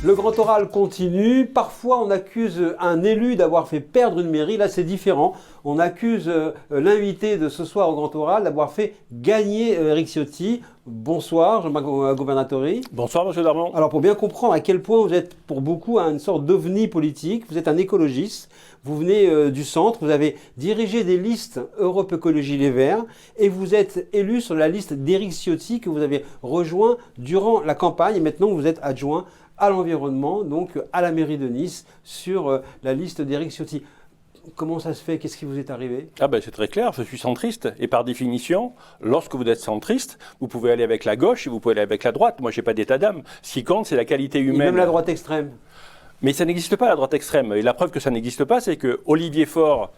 Le grand oral continue. Parfois, on accuse un élu d'avoir fait perdre une mairie. Là, c'est différent. On accuse l'invité de ce soir au grand oral d'avoir fait gagner Éric Ciotti. Bonsoir, Jean-Marc Governatori. Bonsoir, monsieur Darmon. Alors, pour bien comprendre à quel point vous êtes, pour beaucoup, une sorte d'ovni politique, vous êtes un écologiste. Vous venez du centre, vous avez dirigé des listes Europe Écologie Les Verts et vous êtes élu sur la liste d'Éric Ciotti que vous avez rejoint durant la campagne. Et maintenant, vous êtes adjoint à l'environnement, donc à la mairie de Nice, sur la liste d'Éric Ciotti. Comment ça se fait? Qu'est-ce qui vous est arrivé? C'est très clair, je suis centriste. Et par définition, lorsque vous êtes centriste, vous pouvez aller avec la gauche et vous pouvez aller avec la droite. Moi, je n'ai pas d'état d'âme. Ce qui compte, c'est la qualité humaine. Et même la droite extrême. Mais ça n'existe pas, la droite extrême. Et la preuve que ça n'existe pas, c'est que Olivier Faure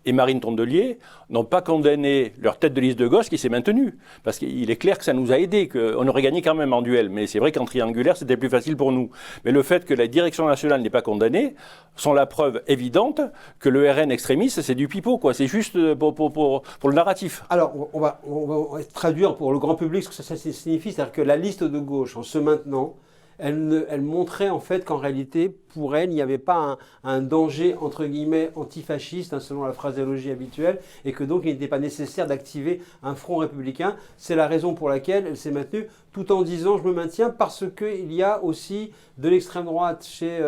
et Marine Tondelier n'ont pas condamné leur tête de liste de gauche qui s'est maintenue. Parce qu'il est clair que ça nous a aidés, qu'on aurait gagné quand même en duel. Mais c'est vrai qu'en triangulaire, c'était plus facile pour nous. Mais le fait que la direction nationale n'ait pas condamné sont la preuve évidente que le RN extrémiste, c'est du pipeau, quoi. C'est juste pour le narratif. Alors, on va traduire pour le grand public ce que ça signifie. C'est-à-dire que la liste de gauche, en se maintenant, elle montrait en fait qu'en réalité, pour elle, il n'y avait pas un danger, entre guillemets, antifasciste, selon la phraséologie habituelle, et que donc il n'était pas nécessaire d'activer un front républicain. C'est la raison pour laquelle elle s'est maintenue, tout en disant « je me maintiens » parce qu'il y a aussi de l'extrême droite chez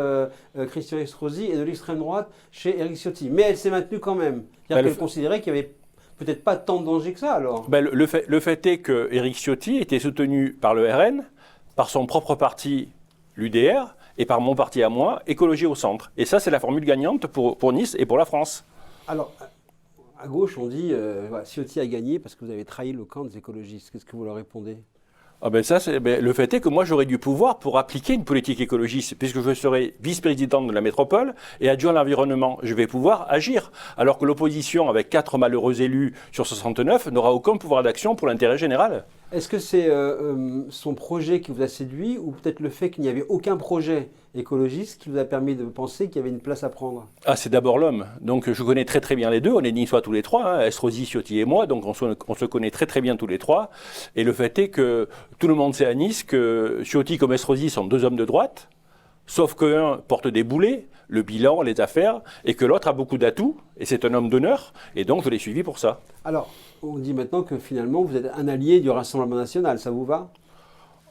Christian Estrosi et de l'extrême droite chez Éric Ciotti. Mais elle s'est maintenue quand même. C'est-à-dire qu'elle considérait qu'il n'y avait peut-être pas tant de danger que ça, alors. Le fait est que Éric Ciotti était soutenu par le RN, par son propre parti, l'UDR, et par mon parti à moi, Écologie au centre. Et ça, c'est la formule gagnante pour Nice et pour la France. Alors, à gauche, on dit Ciotti a gagné parce que vous avez trahi le camp des écologistes. Qu'est-ce que vous leur répondez? Le fait est que moi, j'aurais du pouvoir pour appliquer une politique écologiste, puisque je serai vice-président de la métropole et adjoint à l'environnement. Je vais pouvoir agir, alors que l'opposition, avec 4 malheureux élus sur 69, n'aura aucun pouvoir d'action pour l'intérêt général. Est-ce que c'est son projet qui vous a séduit, ou peut-être le fait qu'il n'y avait aucun projet écologiste qui vous a permis de penser qu'il y avait une place à prendre? C'est d'abord l'homme. Donc je connais très très bien les deux. On est niçois tous les trois, Estrosi, Ciotti et moi. Donc on se connaît très très bien tous les trois. Et le fait est que tout le monde sait à Nice que Ciotti comme Estrosi sont 2 hommes de droite, sauf qu'un porte des boulets, le bilan, les affaires, et que l'autre a beaucoup d'atouts, et c'est un homme d'honneur, et donc je l'ai suivi pour ça. Alors, on dit maintenant que finalement vous êtes un allié du Rassemblement national, ça vous va?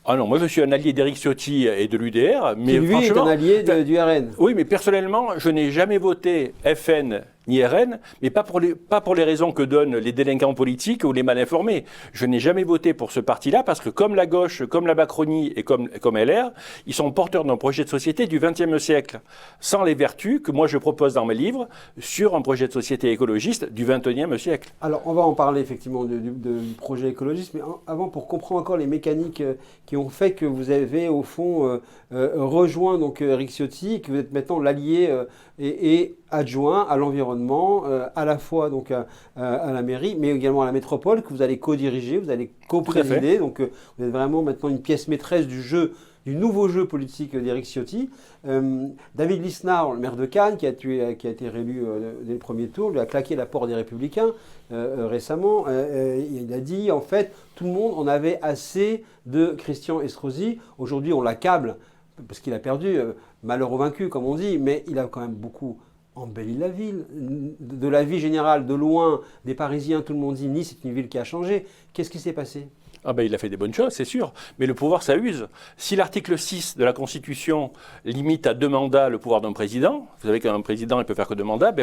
Ah non, moi je suis un allié d'Éric Ciotti et de l'UDR, mais qui lui est un allié du RN. Oui, mais personnellement, je n'ai jamais voté FN ni RN, mais pas pour les raisons que donnent les délinquants politiques ou les mal informés. Je n'ai jamais voté pour ce parti-là parce que comme la gauche, comme la Macronie et comme LR, ils sont porteurs d'un projet de société du XXe siècle, sans les vertus que moi je propose dans mes livres sur un projet de société écologiste du XXIe siècle. Alors on va en parler effectivement du projet écologiste, mais avant, pour comprendre encore les mécaniques qui ont fait que vous avez au fond rejoint donc Éric Ciotti, que vous êtes maintenant l'allié et adjoint à l'environnement, à la fois donc à la mairie, mais également à la métropole, que vous allez co-diriger, vous allez co-présider. Donc vous êtes vraiment maintenant une pièce maîtresse du nouveau jeu politique d'Éric Ciotti. David Lisnard, le maire de Cannes, qui a été réélu dès le premier tour, lui a claqué la porte des Républicains récemment. Il a dit, en fait, tout le monde en avait assez de Christian Estrosi. Aujourd'hui, on l'accable parce qu'il a perdu, malheureux vaincu, comme on dit, mais il a quand même beaucoup embellit la ville. De la vie générale, de loin, des Parisiens, tout le monde dit Nice, c'est une ville qui a changé. Qu'est-ce qui s'est passé? Il a fait des bonnes choses, c'est sûr. Mais le pouvoir, ça use. Si l'article 6 de la Constitution limite à 2 mandats le pouvoir d'un président, vous savez qu'un président, il peut faire que 2 mandats,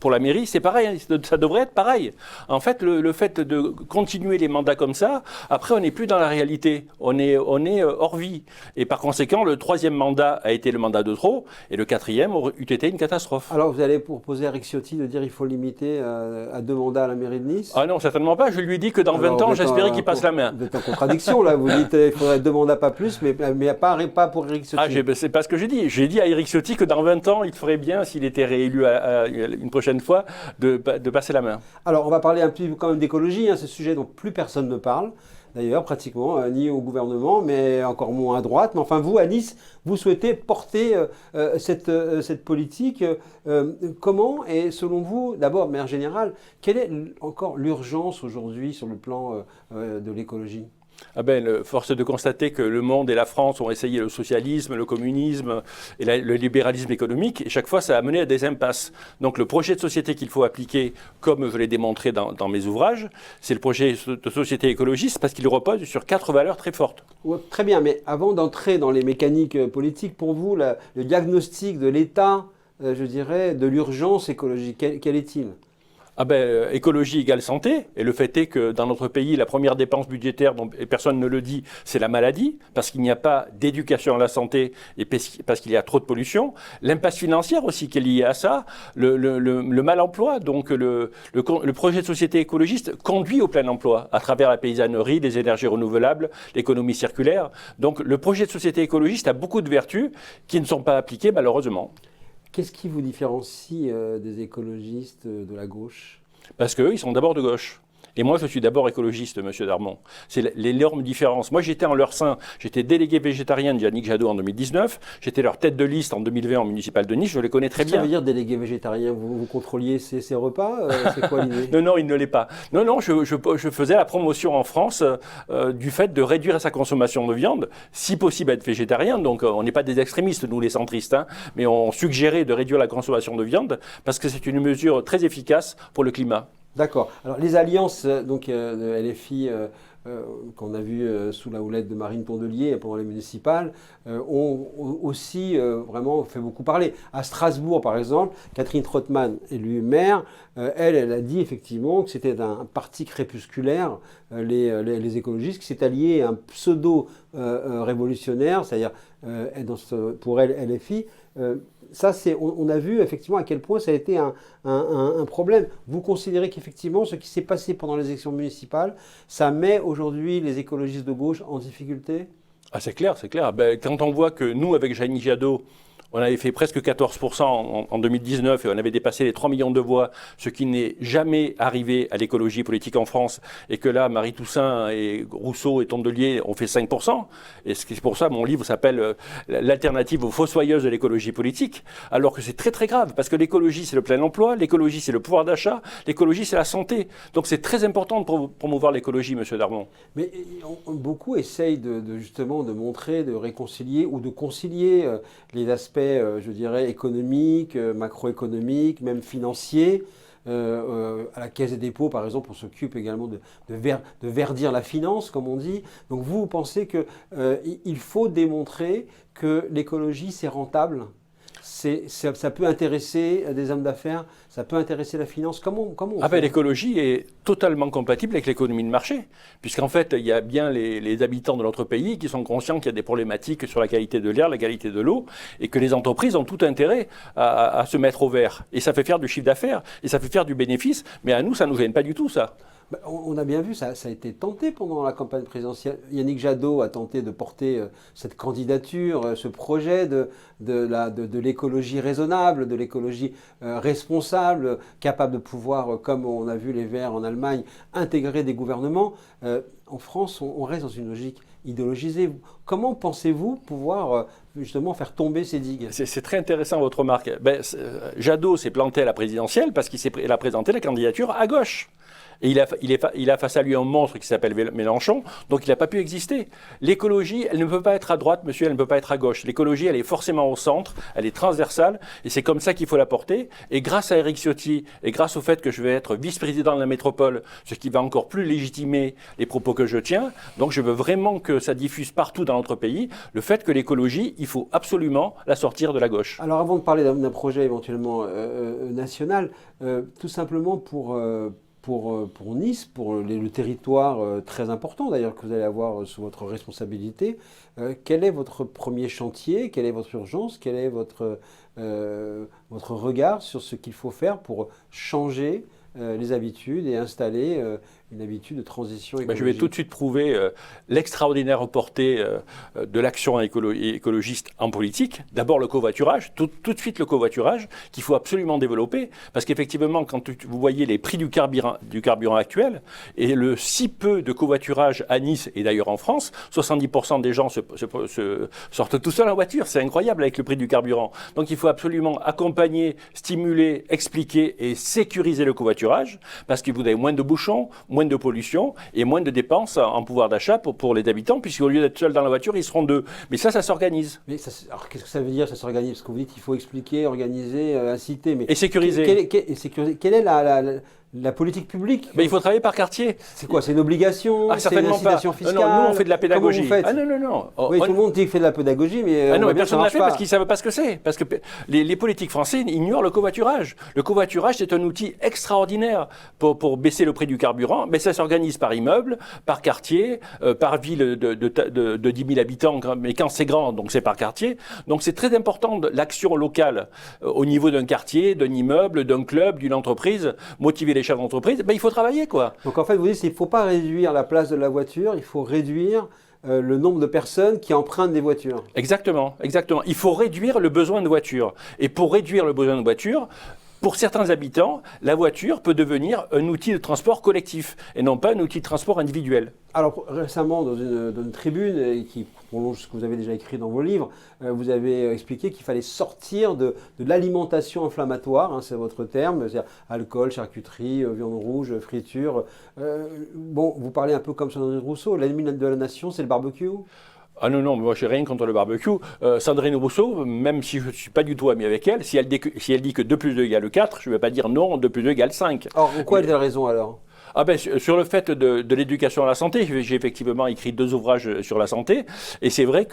pour la mairie, c'est pareil. Ça devrait être pareil. En fait, le fait de continuer les mandats comme ça, après, on n'est plus dans la réalité. On est hors vie. Et par conséquent, le 3e mandat a été le mandat de trop, et le 4e eût été une catastrophe. Alors, vous allez proposer à Éric Ciotti de dire qu'il faut limiter à 2 mandats à la mairie de Nice? Ah non, certainement pas. Je lui dis que dans 20 ans, j'espérais qu'il passe la main. Vous êtes en contradiction, là. Vous dites qu'il faudrait 2 mandats, pas plus, mais pas pour Éric Ciotti. C'est pas ce que j'ai dit. J'ai dit à Éric Ciotti que dans 20 ans, il ferait bien, s'il était réélu une prochaine fois, de passer la main. Alors, on va parler un petit peu quand même d'écologie, ce sujet dont plus personne ne parle. D'ailleurs, pratiquement, ni au gouvernement, mais encore moins à droite. Mais enfin, vous, à Nice, vous souhaitez porter cette politique. Comment, et selon vous, d'abord, de manière générale, quelle est encore l'urgence aujourd'hui sur le plan de l'écologie? Force est de constater que le monde et la France ont essayé le socialisme, le communisme et le libéralisme économique, et chaque fois ça a mené à des impasses. Donc le projet de société qu'il faut appliquer, comme je l'ai démontré dans mes ouvrages, c'est le projet de société écologiste parce qu'il repose sur 4 valeurs très fortes. Ouais, très bien, mais avant d'entrer dans les mécaniques politiques, pour vous, le diagnostic de l'état, je dirais, de l'urgence écologique, quel est-il ? Écologie égale santé, et le fait est que dans notre pays, la première dépense budgétaire, et personne ne le dit, c'est la maladie, parce qu'il n'y a pas d'éducation à la santé et parce qu'il y a trop de pollution. L'impasse financière aussi qui est liée à ça, le mal-emploi. Donc le projet de société écologiste conduit au plein emploi à travers la paysannerie, les énergies renouvelables, l'économie circulaire. Donc le projet de société écologiste a beaucoup de vertus qui ne sont pas appliquées malheureusement. Qu'est-ce qui vous différencie des écologistes de la gauche ? Parce qu'eux, ils sont d'abord de gauche. Et moi, je suis d'abord écologiste, monsieur Darmon. C'est l'énorme différence. Moi, j'étais en leur sein. J'étais délégué végétarien de Yannick Jadot en 2019. J'étais leur tête de liste en 2020 en municipal de Nice. Je les connais très bien. Ça veut dire délégué végétarien, vous contrôliez ses repas c'est quoi l'idée ? Non, il ne l'est pas. Non, je faisais la promotion en France du fait de réduire sa consommation de viande, si possible être végétarien. Donc, on n'est pas des extrémistes, nous, les centristes, hein, mais on suggérait de réduire la consommation de viande parce que c'est une mesure très efficace pour le climat. D'accord. Alors les alliances de LFI qu'on a vues sous la houlette de Marine Tondelier pendant les municipales ont aussi vraiment fait beaucoup parler. À Strasbourg, par exemple, Catherine Trottmann, élue maire, elle a dit effectivement que c'était un parti crépusculaire, les écologistes, qui s'est allié à un pseudo-révolutionnaire, c'est-à-dire pour elle, LFI. Ça, on a vu effectivement à quel point ça a été un problème. Vous considérez qu'effectivement, ce qui s'est passé pendant les élections municipales, ça met aujourd'hui les écologistes de gauche en difficulté ? C'est clair, c'est clair. Quand on voit que nous, avec Yannick Jadot, on avait fait presque 14% en 2019 et on avait dépassé les 3 millions de voix, ce qui n'est jamais arrivé à l'écologie politique en France. Et que là, Marie Toussaint et Rousseau et Tondelier ont fait 5%. Et c'est pour ça que mon livre s'appelle L'alternative aux fossoyeuses de l'écologie politique. Alors que c'est très très grave, parce que l'écologie c'est le plein emploi, l'écologie c'est le pouvoir d'achat, l'écologie c'est la santé. Donc c'est très important de promouvoir l'écologie, monsieur Darmon. Mais beaucoup essayent justement de montrer, de réconcilier ou de concilier les aspects, je dirais, économiques, macroéconomiques, même financiers. À la Caisse des dépôts, par exemple, on s'occupe également de verdir la finance, comme on dit. Donc vous pensez qu'il faut démontrer que l'écologie, c'est rentable ? Ça peut intéresser des hommes d'affaires, ça peut intéresser la finance. Comment on fait ? L'écologie est totalement compatible avec l'économie de marché, puisqu'en fait, il y a bien les habitants de notre pays qui sont conscients qu'il y a des problématiques sur la qualité de l'air, la qualité de l'eau, et que les entreprises ont tout intérêt à se mettre au vert. Et ça fait faire du chiffre d'affaires, et ça fait faire du bénéfice, mais à nous, ça ne nous gêne pas du tout, ça. On a bien vu, ça a été tenté pendant la campagne présidentielle. Yannick Jadot a tenté de porter cette candidature, ce projet de l'écologie raisonnable, de l'écologie responsable, capable de pouvoir, comme on a vu les Verts en Allemagne, intégrer des gouvernements. En France, on reste dans une logique idéologisée. Comment pensez-vous pouvoir justement faire tomber ces digues ? C'est très intéressant votre remarque. Jadot s'est planté à la présidentielle parce qu'il a présenté la candidature à gauche. Et il a face à lui un monstre qui s'appelle Mélenchon, donc il n'a pas pu exister. L'écologie, elle ne peut pas être à droite, monsieur, elle ne peut pas être à gauche. L'écologie, elle est forcément au centre, elle est transversale, et c'est comme ça qu'il faut la porter. Et grâce à Éric Ciotti, et grâce au fait que je vais être vice-président de la métropole, ce qui va encore plus légitimer les propos que je tiens, donc je veux vraiment que ça diffuse partout dans notre pays, le fait que l'écologie, il faut absolument la sortir de la gauche. Alors avant de parler d'un projet éventuellement national, tout simplement pour Nice, pour le territoire très important d'ailleurs que vous allez avoir sous votre responsabilité, quel est votre premier chantier, quelle est votre urgence, quel est votre regard sur ce qu'il faut faire pour changer les habitudes et installer une habitude de transition écologique? Je vais tout de suite prouver l'extraordinaire portée de l'action écologiste en politique. D'abord le covoiturage, tout de suite le covoiturage, qu'il faut absolument développer, parce qu'effectivement, quand vous voyez les prix du carburant actuel, et le si peu de covoiturage à Nice, et d'ailleurs en France, 70% des gens sortent tout seuls en voiture, c'est incroyable avec le prix du carburant. Donc il faut absolument accompagner, stimuler, expliquer et sécuriser le covoiturage, parce que vous avez moins de bouchons, moins de pollution et moins de dépenses en pouvoir d'achat pour les habitants, puisqu'au lieu d'être seuls dans la voiture, ils seront deux. Mais ça s'organise. Mais alors, qu'est-ce que ça veut dire, ça s'organise? Parce que vous dites qu'il faut expliquer, organiser, inciter. Mais et sécuriser. Quelle est la politique publique? Mais il faut travailler par quartier. C'est quoi? C'est une obligation? C'est une incitation fiscale? Non, nous, on fait de la pédagogie. Comment vous faites? Ah non. Oui, tout le monde dit qu'il fait de la pédagogie, mais ah non, mais bien personne ne l'a fait parce qu'ils ne savent pas ce que c'est. Parce que les politiques français ignorent le covoiturage. Le covoiturage, c'est un outil extraordinaire pour baisser le prix du carburant, mais ça s'organise par immeuble, par quartier, par ville de 10 000 habitants, mais quand c'est grand, donc c'est par quartier. Donc c'est très important l'action locale au niveau d'un quartier, d'un immeuble, d'un club, d'une entreprise, motiver les chefs d'entreprise, il faut travailler, quoi. Donc en fait, vous dites qu'il ne faut pas réduire la place de la voiture, il faut réduire le nombre de personnes qui empruntent des voitures. Exactement. Il faut réduire le besoin de voiture. Et pour réduire le besoin de voiture, pour certains habitants, la voiture peut devenir un outil de transport collectif et non pas un outil de transport individuel. Alors récemment, dans une tribune qui prolonge ce que vous avez déjà écrit dans vos livres, vous avez expliqué qu'il fallait sortir de l'alimentation inflammatoire, hein, c'est votre terme, c'est-à-dire alcool, charcuterie, viande rouge, friture. Bon, vous parlez un peu comme Sandrine Rousseau, l'ennemi de la nation, c'est le barbecue? Ah non, moi je n'ai rien contre le barbecue. Sandrine Rousseau, même si je ne suis pas du tout ami avec elle, si elle dit que 2 plus 2 égale 4, je ne vais pas dire non, 2 plus 2 égale 5. Alors, pourquoi elle a raison alors? Sur le fait de l'éducation à la santé, j'ai effectivement écrit 2 ouvrages sur la santé, et c'est vrai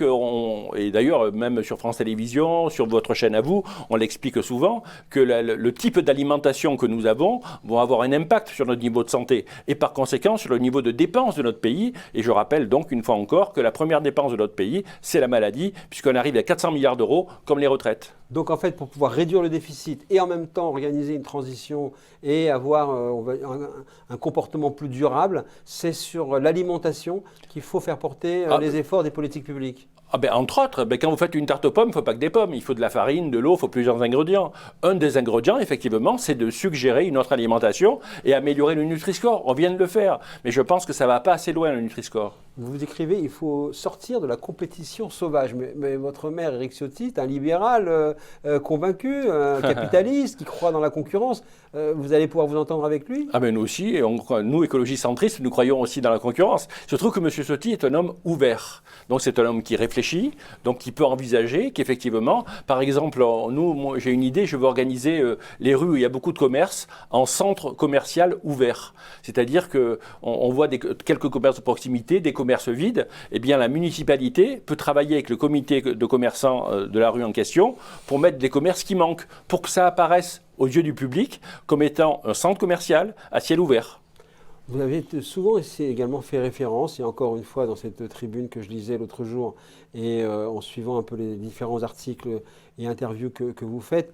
et d'ailleurs même sur France Télévisions, sur votre chaîne à vous, on l'explique souvent, que le type d'alimentation que nous avons vont avoir un impact sur notre niveau de santé, et par conséquent sur le niveau de dépenses de notre pays, et je rappelle donc une fois encore que la première dépense de notre pays, c'est la maladie, puisqu'on arrive à 400 milliards d'euros, comme les retraites. Donc en fait, pour pouvoir réduire le déficit et en même temps organiser une transition et avoir un comportement plus durable, c'est sur l'alimentation qu'il faut faire porter les efforts des politiques publiques. Entre autres, quand vous faites une tarte aux pommes, il ne faut pas que des pommes, il faut de la farine, de l'eau, il faut plusieurs ingrédients. Un des ingrédients, effectivement, c'est de suggérer une autre alimentation et améliorer le Nutri-Score. On vient de le faire, mais je pense que ça ne va pas assez loin, le Nutri-Score. Vous écrivez, il faut sortir de la compétition sauvage. Mais votre maire, Éric Ciotti, est un libéral convaincu, un capitaliste qui croit dans la concurrence. Vous allez pouvoir vous entendre avec lui? Nous aussi, nous, écologistes centristes, nous croyons aussi dans la concurrence. Je trouve que M. Ciotti est un homme ouvert. Donc c'est un homme qui réfléchit, donc qui peut envisager qu'effectivement, par exemple, moi j'ai une idée, je veux organiser les rues où il y a beaucoup de commerces en centre commercial ouvert. C'est-à-dire qu'on voit quelques commerces de proximité, des commerces vides, eh bien la municipalité peut travailler avec le comité de commerçants de la rue en question pour mettre des commerces qui manquent, pour que ça apparaisse aux yeux du public comme étant un centre commercial à ciel ouvert. Vous avez souvent également fait référence, et encore une fois dans cette tribune que je lisais l'autre jour, et en suivant un peu les différents articles et interviews que vous faites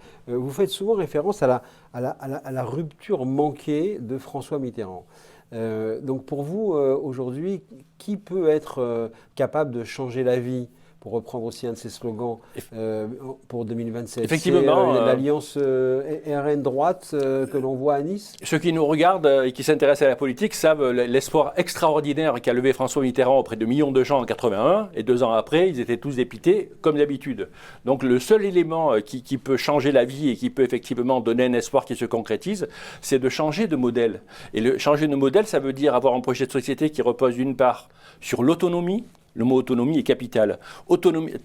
souvent référence à la rupture manquée de François Mitterrand. Donc pour vous, aujourd'hui, qui peut être capable de changer la vie, pour reprendre aussi un de ses slogans pour 2027? Effectivement, c'est l'alliance RN droite que l'on voit à Nice. Ceux qui nous regardent et qui s'intéressent à la politique savent l'espoir extraordinaire qu'a levé François Mitterrand auprès de millions de gens en 81, et 2 ans après, ils étaient tous dépités, comme d'habitude. Donc le seul élément qui peut changer la vie et qui peut effectivement donner un espoir qui se concrétise, c'est de changer de modèle. Et changer de modèle, ça veut dire avoir un projet de société qui repose d'une part sur l'autonomie. Le mot autonomie est capital.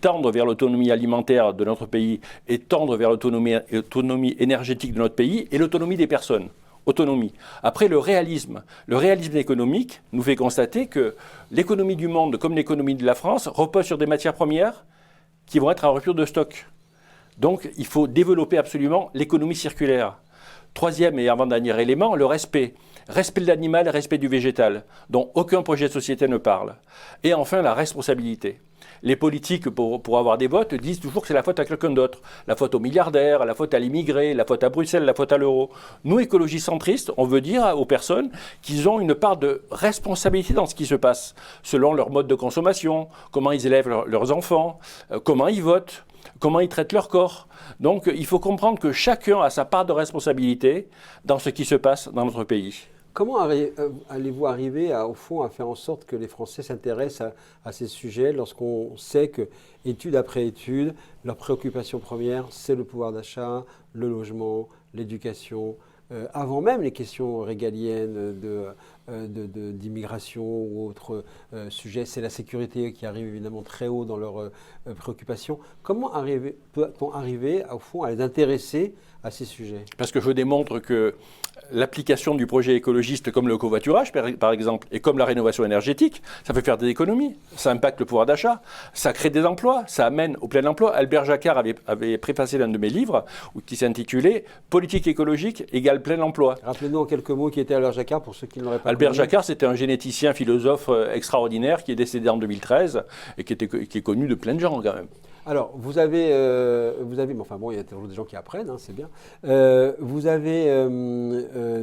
Tendre vers l'autonomie alimentaire de notre pays et tendre vers l'autonomie énergétique de notre pays et l'autonomie des personnes. Autonomie. Après, le réalisme. Le réalisme économique nous fait constater que l'économie du monde, comme l'économie de la France, repose sur des matières premières qui vont être en rupture de stock. Donc, il faut développer absolument l'économie circulaire. Troisième et avant-dernier élément, le respect. Respect de l'animal et respect du végétal, dont aucun projet de société ne parle. Et enfin, la responsabilité. Les politiques, pour avoir des votes, disent toujours que c'est la faute à quelqu'un d'autre. La faute aux milliardaires, la faute à l'immigré, la faute à Bruxelles, la faute à l'euro. Nous, écologistes centristes, on veut dire aux personnes qu'ils ont une part de responsabilité dans ce qui se passe, selon leur mode de consommation, comment ils élèvent leurs enfants, comment ils votent, comment ils traitent leur corps. Donc, il faut comprendre que chacun a sa part de responsabilité dans ce qui se passe dans notre pays. Comment allez-vous arriver au fond à faire en sorte que les Français s'intéressent à ces sujets lorsqu'on sait que, étude après étude, leur préoccupation première, c'est le pouvoir d'achat, le logement, l'éducation, avant même les questions régaliennes d'immigration ou autre sujet. C'est la sécurité qui arrive évidemment très haut dans leurs préoccupations. Comment peut-on arriver, au fond, à les intéresser à ces sujets? Parce que je démontre que l'application du projet écologiste comme le covoiturage, par exemple, et comme la rénovation énergétique, ça fait faire des économies, ça impacte le pouvoir d'achat, ça crée des emplois, ça amène au plein emploi. Albert Jacquard avait préfacé l'un de mes livres qui s'intitulait « Politique écologique égale plein emploi ». Rappelez-nous en quelques mots qui était Albert Jacquard pour ceux qui ne l'auraient pas Albert connu. Jacquard, c'était un généticien, philosophe extraordinaire qui est décédé en 2013 et qui est connu de plein de gens quand même. Alors, vous avez, mais enfin bon, il y a toujours des gens qui apprennent, hein, c'est bien. Vous avez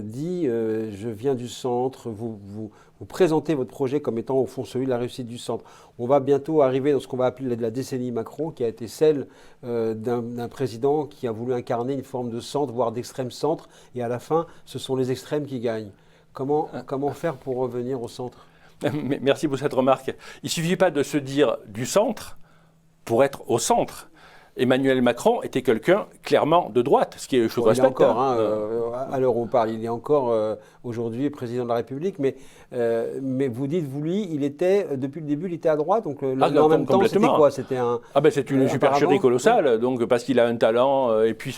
dit, je viens du centre, vous présentez votre projet comme étant au fond celui de la réussite du centre. On va bientôt arriver dans ce qu'on va appeler la décennie Macron, qui a été celle d'un président qui a voulu incarner une forme de centre, voire d'extrême centre, et à la fin, ce sont les extrêmes qui gagnent. Comment faire pour revenir au centre? Merci pour cette remarque. Il ne suffit pas de se dire du centre pour être au centre. Emmanuel Macron était quelqu'un clairement de droite, ce qui est chose respectable. À l'heure où on parle, il est encore aujourd'hui président de la République, mais vous dites, vous, lui, il était, depuis le début, il était à droite, donc en même temps, c'était quoi? C'était c'est une supercherie colossale, donc parce qu'il a un talent, et puis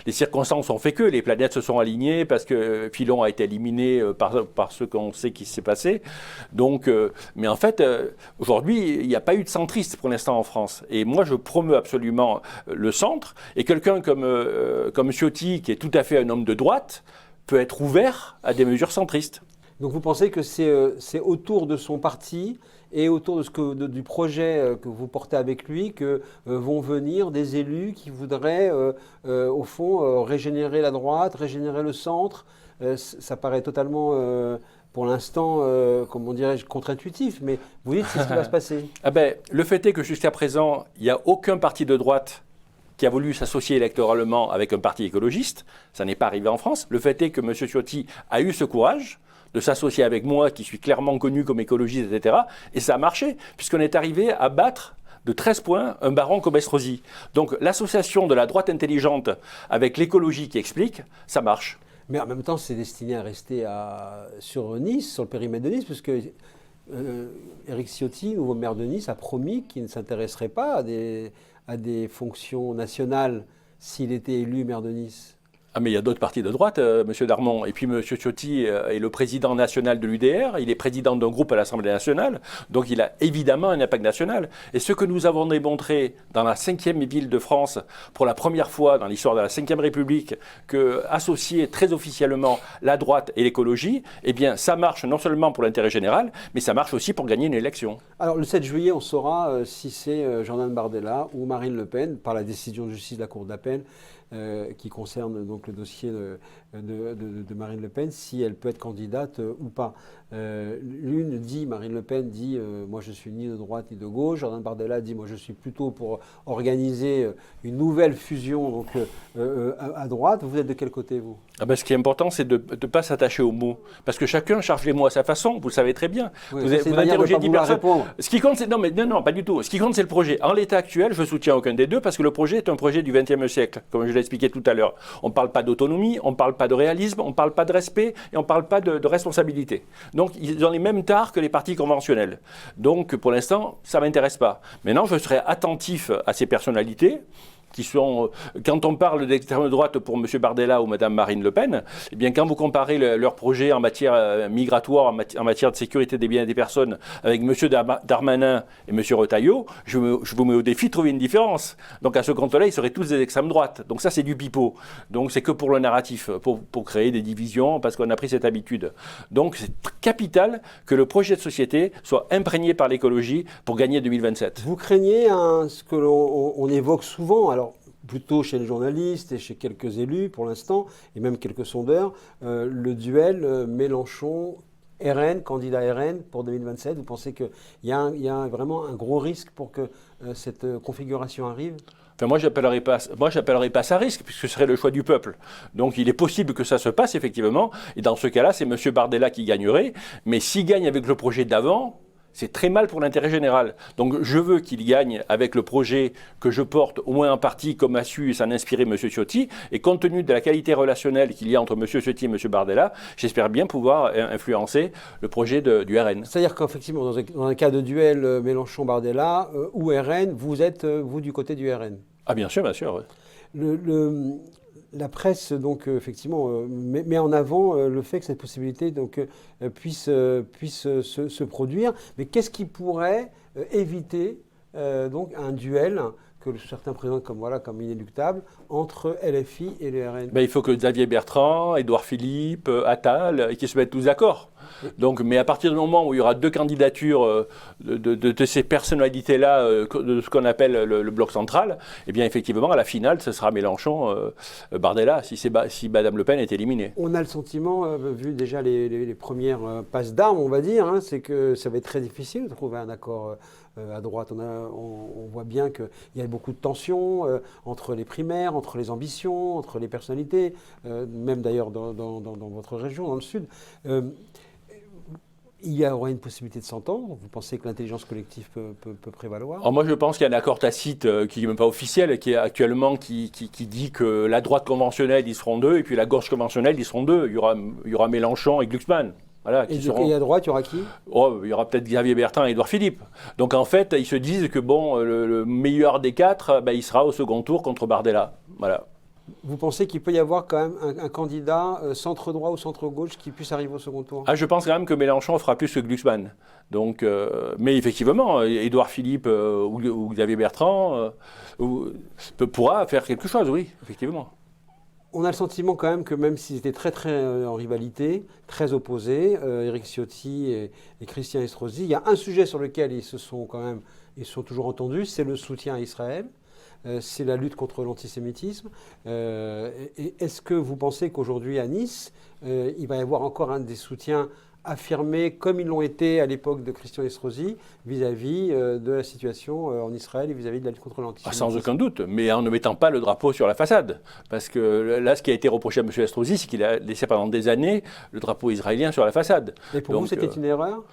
les circonstances ont fait que les planètes se sont alignées, parce que Fillon a été éliminé par ce qu'on sait qui s'est passé. Donc, mais en fait, aujourd'hui, il n'y a pas eu de centriste pour l'instant en France. Et moi, je promeus absolument le centre, et quelqu'un comme Ciotti, qui est tout à fait un homme de droite, peut être ouvert à des mesures centristes. Donc vous pensez que c'est autour de son parti et autour du projet que vous portez avec lui que vont venir des élus qui voudraient, au fond, régénérer la droite, régénérer le centre. Ça paraît totalement, pour l'instant, comment dirais-je, contre-intuitif, mais vous dites que c'est ce qui va se passer. Le fait est que jusqu'à présent, il n'y a aucun parti de droite qui a voulu s'associer électoralement avec un parti écologiste. Ça n'est pas arrivé en France. Le fait est que M. Ciotti a eu ce courage de s'associer avec moi, qui suis clairement connu comme écologiste, etc. Et ça a marché, puisqu'on est arrivé à battre de 13 points un baron comme Estrosi. Donc l'association de la droite intelligente avec l'écologie qui explique, ça marche. Mais en même temps, c'est destiné à rester sur Nice, sur le périmètre de Nice, parce que Éric Ciotti, nouveau maire de Nice, a promis qu'il ne s'intéresserait pas à des fonctions nationales s'il était élu maire de Nice. Ah mais il y a d'autres partis de droite, M. Darmon. Et puis M. Ciotti est le président national de l'UDR, il est président d'un groupe à l'Assemblée nationale, donc il a évidemment un impact national. Et ce que nous avons démontré dans la 5e ville de France, pour la première fois dans l'histoire de la 5e République, que associer très officiellement la droite et l'écologie, eh bien ça marche non seulement pour l'intérêt général, mais ça marche aussi pour gagner une élection. Alors le 7 juillet, on saura si c'est Jordan Bardella ou Marine Le Pen, par la décision de justice de la Cour d'appel, qui concerne donc le dossier de Marine Le Pen, si elle peut être candidate ou pas. Marine Le Pen dit moi je suis ni de droite ni de gauche. Jordan Bardella dit moi je suis plutôt pour organiser une nouvelle fusion donc, à droite. Vous êtes de quel côté, vous? Ce qui est important, c'est de ne pas s'attacher aux mots. Parce que chacun charge les mots à sa façon, vous le savez très bien. Oui, vous interrogez 10 personnes. Ce qui compte, c'est... Non, pas du tout. Ce qui compte, c'est le projet. En l'état actuel, je ne soutiens aucun des deux parce que le projet est un projet du XXe siècle, comme je l'ai expliqué tout à l'heure. On ne parle pas d'autonomie, on ne parle pas de réalisme, on ne parle pas de respect et on ne parle pas de responsabilité. Donc, ils ont les mêmes tares que les partis conventionnels. Donc, pour l'instant, ça ne m'intéresse pas. Maintenant, je serai attentif à ces personnalités qui sont, quand on parle d'extrême droite pour M. Bardella ou Mme Marine Le Pen, eh bien, quand vous comparez leurs projets en matière migratoire, en matière de sécurité des biens et des personnes avec M. Darmanin et M. Retailleau, je vous mets au défi de trouver une différence. Donc, à ce compte-là, ils seraient tous des extrêmes droites. Donc, ça, c'est du pipeau. Donc, c'est que pour le narratif, pour créer des divisions, parce qu'on a pris cette habitude. Donc, c'est capital que le projet de société soit imprégné par l'écologie pour gagner 2027. Vous craignez ce que l'on évoque souvent, alors plutôt chez les journalistes et chez quelques élus pour l'instant, et même quelques sondeurs, le duel Mélenchon-RN, candidat RN pour 2027. Vous pensez qu'il y a vraiment un gros risque pour que cette configuration arrive ? Enfin, moi, j'appellerais pas ça risque, puisque ce serait le choix du peuple. Donc, il est possible que ça se passe, effectivement. Et dans ce cas-là, c'est M. Bardella qui gagnerait. Mais s'il gagne avec le projet d'avant, C'est très mal pour l'intérêt général. Donc je veux qu'il gagne avec le projet que je porte, au moins en partie, comme a su s'en inspirer M. Ciotti. Et compte tenu de la qualité relationnelle qu'il y a entre M. Ciotti et M. Bardella, j'espère bien pouvoir influencer le projet du RN. C'est-à-dire qu'effectivement, dans un cas de duel Mélenchon-Bardella ou RN, vous êtes, vous, du côté du RN? Ah bien sûr, oui. La presse, donc, effectivement, met en avant le fait que cette possibilité donc, puisse se produire. Mais qu'est-ce qui pourrait éviter donc, un duel que certains présentent comme inéluctable entre LFI et le RN? Il faut que Xavier Bertrand, Édouard Philippe, Attal, qu'ils se mettent tous d'accord. Donc, mais à partir du moment où il y aura deux candidatures de ces personnalités-là, de ce qu'on appelle le bloc central, eh bien effectivement, à la finale, ce sera Mélenchon-Bardella, si Madame Le Pen est éliminée. On a le sentiment, vu déjà les premières passes d'armes, on va dire, c'est que ça va être très difficile de trouver un accord à droite. On voit bien qu'il y a beaucoup de tensions entre les primaires, entre les ambitions, entre les personnalités, même d'ailleurs dans votre région, dans le sud. Il y aura une possibilité de s'entendre? Vous pensez que l'intelligence collective peut prévaloir? Alors moi, je pense qu'il y a un accord tacite qui n'est même pas officiel, qui est actuellement qui dit que la droite conventionnelle, ils seront deux, et puis la gauche conventionnelle, ils seront deux. Il y aura Mélenchon et Glucksmann. Voilà, et à droite, il y aura qui? Il y aura peut-être Xavier Bertrand et Édouard Philippe. Donc en fait, ils se disent que le meilleur des quatre, il sera au second tour contre Bardella. Voilà. Vous pensez qu'il peut y avoir quand même un candidat centre-droit ou centre-gauche qui puisse arriver au second tour? Je pense quand même que Mélenchon fera plus que Glucksmann. Donc, mais effectivement, Édouard Philippe ou Xavier Bertrand pourra faire quelque chose, oui, effectivement. On a le sentiment quand même que même s'ils étaient très en rivalité, très opposés, Éric Ciotti et Christian Estrosi, il y a un sujet sur lequel ils sont toujours entendus, c'est le soutien à Israël. C'est la lutte contre l'antisémitisme. Est-ce que vous pensez qu'aujourd'hui à Nice, il va y avoir encore un des soutiens affirmés, comme ils l'ont été à l'époque de Christian Estrosi, vis-à-vis de la situation en Israël et vis-à-vis de la lutte contre l'antisémitisme? Sans aucun doute, mais en ne mettant pas le drapeau sur la façade. Parce que là, ce qui a été reproché à M. Estrosi, c'est qu'il a laissé pendant des années le drapeau israélien sur la façade. Et pour vous, c'était une erreur?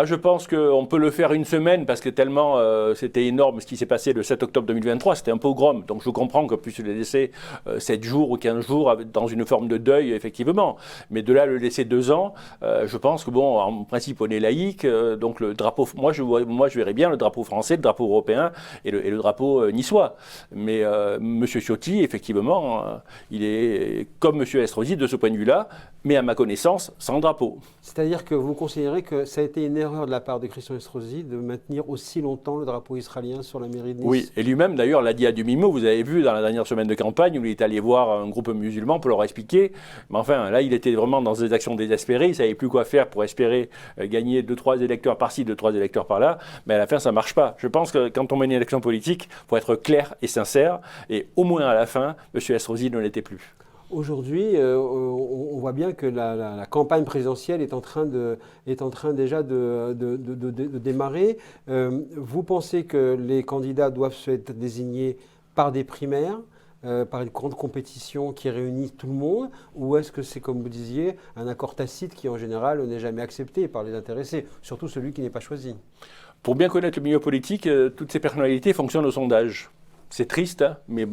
Je pense qu'on peut le faire une semaine parce que tellement c'était énorme ce qui s'est passé le 7 octobre 2023, c'était un pogrom. Donc je comprends qu'on puisse le laisser 7 jours ou 15 jours dans une forme de deuil, effectivement. Mais de là à le laisser 2 ans, je pense que, en principe, on est laïque. Donc le drapeau, moi je verrais bien le drapeau français, le drapeau européen et le drapeau niçois. Mais M. Ciotti, effectivement, il est comme M. Estrosi de ce point de vue-là, mais à ma connaissance, sans drapeau. C'est-à-dire que vous considérez que ça a été une erreur de la part de Christian Estrosi de maintenir aussi longtemps le drapeau israélien sur la mairie de Nice? Oui, et lui-même d'ailleurs l'a dit à demi-mot, vous avez vu dans la dernière semaine de campagne où il est allé voir un groupe musulman pour leur expliquer. Mais enfin, là il était vraiment dans des actions désespérées, il ne savait plus quoi faire pour espérer gagner 2-3 électeurs par-ci, 2-3 électeurs par-là. Mais à la fin, ça ne marche pas. Je pense que quand on mène une élection politique, il faut être clair et sincère. Et au moins à la fin, M. Estrosi ne l'était plus. Aujourd'hui, on voit bien que la campagne présidentielle est en train déjà de démarrer. Vous pensez que les candidats doivent être désignés par des primaires, par une grande compétition qui réunit tout le monde, ou est-ce que c'est, comme vous disiez, un accord tacite qui en général n'est jamais accepté par les intéressés, surtout celui qui n'est pas choisi? Pour bien connaître le milieu politique, toutes ces personnalités fonctionnent au sondage. C'est triste, mais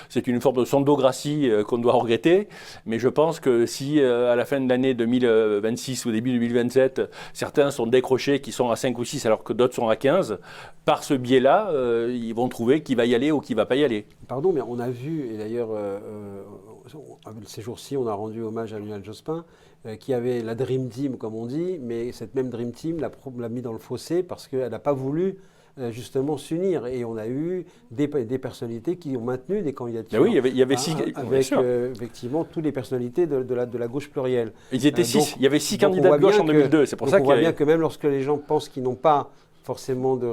c'est une forme de sondocratie qu'on doit regretter. Mais je pense que si à la fin de l'année 2026 ou début 2027, certains sont décrochés qui sont à 5 ou 6 alors que d'autres sont à 15, par ce biais-là, ils vont trouver qui va y aller ou qui ne va pas y aller. Pardon, mais on a vu, et d'ailleurs, ces jours-ci, on a rendu hommage à Lionel Jospin, qui avait la Dream Team, comme on dit, mais cette même Dream Team l'a mis dans le fossé parce qu'elle n'a pas voulu justement s'unir. Et on a eu des personnalités qui ont maintenu des candidatures. Mais oui, il y avait 6 avec effectivement toutes les personnalités de la gauche plurielle. Ils étaient 6. Il y avait 6 candidats de gauche en 2002. C'est pour ça qu'on voit bien que même lorsque les gens pensent qu'ils n'ont pas forcément de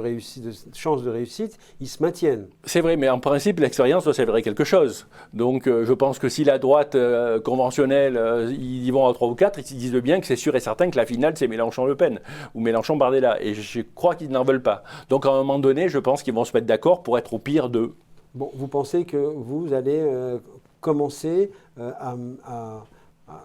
chance de réussite, ils se maintiennent. C'est vrai, mais en principe, l'expérience doit s'avérer quelque chose. Donc je pense que si la droite conventionnelle, ils y vont à 3 ou 4, ils se disent bien que c'est sûr et certain que la finale, c'est Mélenchon-Le Pen ou Mélenchon-Bardella. Et je crois qu'ils n'en veulent pas. Donc à un moment donné, je pense qu'ils vont se mettre d'accord pour être au pire d'eux. Bon, vous pensez que vous allez commencer à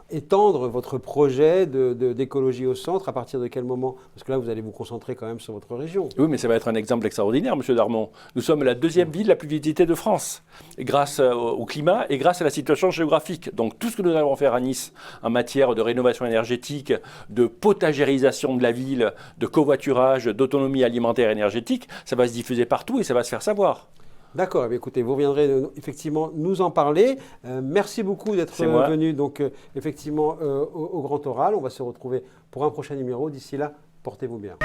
étendre votre projet d'écologie au centre? À partir de quel moment? Parce que là, vous allez vous concentrer quand même sur votre région. Oui, mais ça va être un exemple extraordinaire, Monsieur Darmon. Nous sommes la deuxième ville la plus visitée de France, grâce au climat et grâce à la situation géographique. Donc tout ce que nous allons faire à Nice en matière de rénovation énergétique, de potagérisation de la ville, de covoiturage, d'autonomie alimentaire et énergétique, ça va se diffuser partout et ça va se faire savoir. D'accord, écoutez, vous viendrez effectivement nous en parler. Merci beaucoup d'être venu donc, effectivement au Grand Oral. On va se retrouver pour un prochain numéro. D'ici là, portez-vous bien.